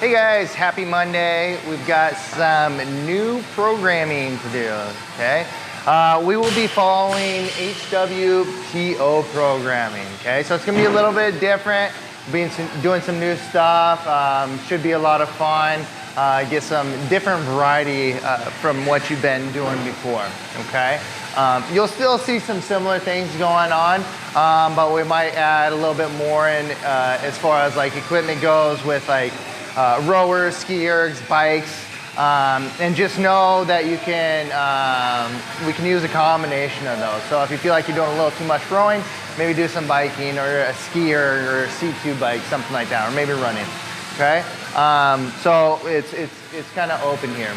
Hey guys, happy Monday. We've got some new programming to do, okay? We will be following HWTO programming, okay? So it's gonna be a little bit different, doing some new stuff, should be a lot of fun, get some different variety from what you've been doing before, okay? You'll still see some similar things going on, but we might add a little bit more in as far as like equipment goes with like rowers, ski ergs, bikes, and just know that you can, we can use a combination of those. So if you feel like you're doing a little too much rowing, maybe do some biking or a ski erg or a C2 bike, something like that, or maybe running, okay? So it's kind of open here.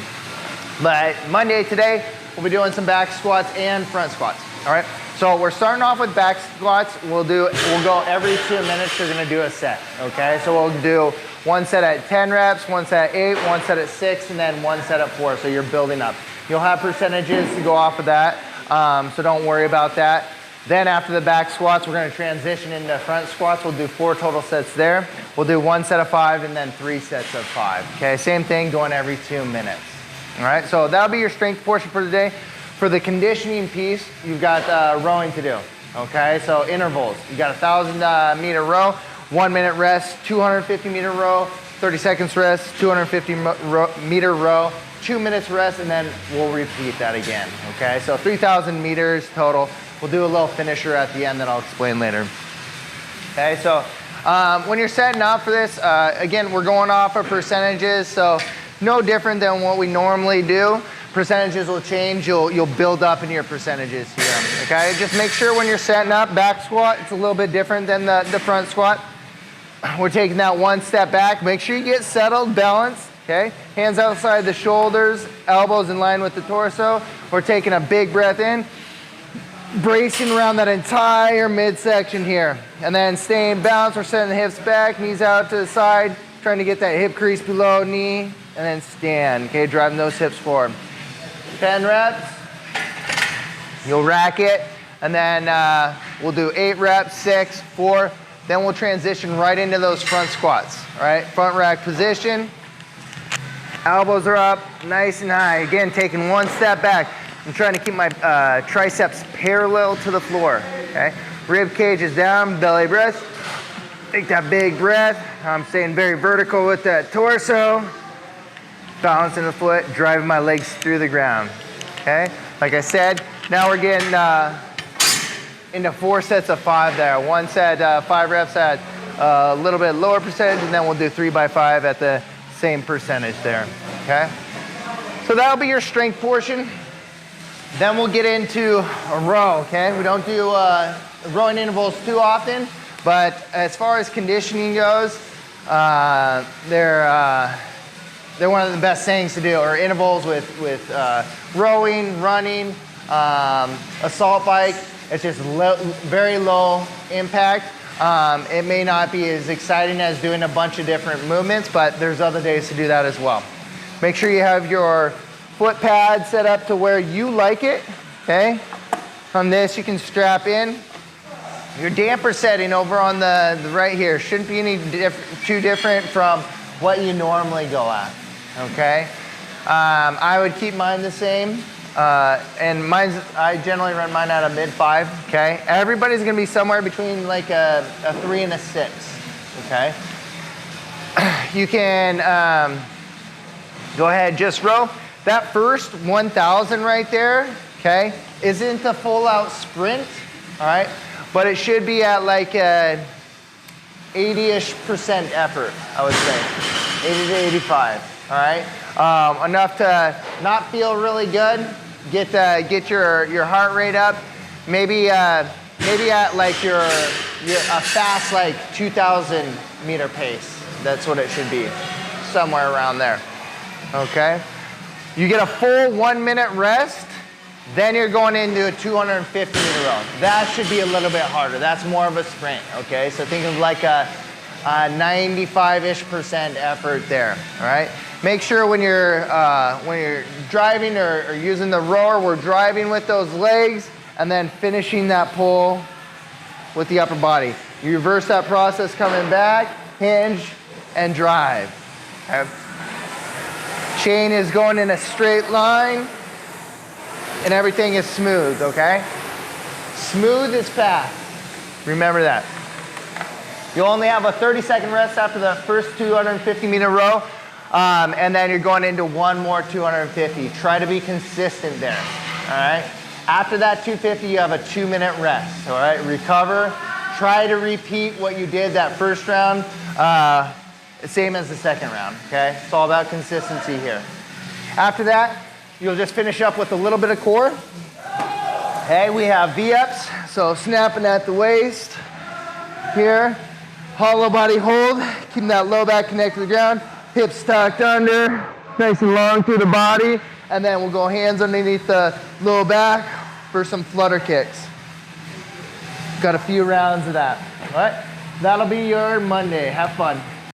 But Monday today, we'll be doing some back squats and front squats, all right? So we're starting off with back squats. We'll go every 2 minutes, you're gonna do a set, okay? So we'll do one set at 10 reps, one set at 8, one set at 6, and then one set at 4, so you're building up. You'll have percentages to go off of that, so don't worry about that. Then after the back squats, we're gonna transition into front squats. We'll do 4 total sets there. We'll do 1 set of 5 and then 3 sets of 5, okay? Same thing, going every 2 minutes. All right, so that'll be your strength portion for today. For the conditioning piece, you've got rowing to do, okay? So intervals, you got a 1,000 meter row, 1 minute rest, 250 meter row, 30 seconds rest, 250 meter row, 2 minutes rest, and then we'll repeat that again, okay? So 3,000 meters total. We'll do a little finisher at the end that I'll explain later. Okay, so when you're setting up for this, again, we're going off of percentages, so no different than what we normally do. Percentages will change, you'll build up in your percentages here, okay? Just make sure when you're setting up, back squat, it's a little bit different than the front squat. We're taking that 1 step back. Make sure you get settled, balanced, okay? Hands outside the shoulders, elbows in line with the torso. We're taking a big breath in, bracing around that entire midsection here. And then staying balanced, we're setting the hips back, knees out to the side, trying to get that hip crease below knee, and then stand, okay? Driving those hips forward. 10 reps, you'll rack it, and then we'll do 8 reps, 6, 4, then we'll transition right into those front squats, all right? Front rack position, elbows are up, nice and high. Again, taking 1 step back. I'm trying to keep my triceps parallel to the floor, okay? Rib cage is down, belly rest. Take that big breath. I'm staying very vertical with that torso. Balancing the foot, driving my legs through the ground, okay? Like I said, now we're getting into 4 sets of 5 there. 1 set, 5 reps at a little bit lower percentage, and then we'll do 3 by 5 at the same percentage there, okay? So that'll be your strength portion. Then we'll get into a row, okay? We don't do rowing intervals too often, but as far as conditioning goes, they're one of the best things to do, or intervals with rowing, running, assault bike. It's just very low impact. It may not be as exciting as doing a bunch of different movements, but there's other days to do that as well. Make sure you have your foot pad set up to where you like it, okay? From this, you can strap in. Your damper setting over on the right here shouldn't be any too different from what you normally go at, okay? I would keep mine the same, and I generally run mine at a mid-5, okay? Everybody's gonna be somewhere between like a 3 and a 6, okay? You can go ahead, just row. That first 1,000 right there, okay, isn't a full-out sprint, all right? But it should be at like a 80-ish% effort, I would say. 80 to 85, all right? Enough to not feel really good, get your heart rate up, maybe at like a fast like 2,000 meter pace. That's what it should be, somewhere around there, okay? You get a full 1 minute rest, then you're going into a 250 meter row. That should be a little bit harder. That's more of a sprint, okay? So think of like a 95-ish% effort there, all right? Make sure when you're driving or using the rower, we're driving with those legs and then finishing that pull with the upper body. You reverse that process coming back, hinge, and drive. Okay. Chain is going in a straight line, and everything is smooth, okay? Smooth is fast. Remember that. You'll only have a 30-second rest after the first 250-meter row, and then you're going into one more 250. Try to be consistent there, all right? After that 250, you have a 2-minute rest, all right? Recover. Try to repeat what you did that first round, same as the second round, okay? It's all about consistency here. After that, you'll just finish up with a little bit of core. Okay, we have V-ups, so snapping at the waist here. Hollow body hold, keeping that low back connected to the ground. Hips tucked under, nice and long through the body. And then we'll go hands underneath the low back for some flutter kicks. Got a few rounds of that, all right? That'll be your Monday. Have fun.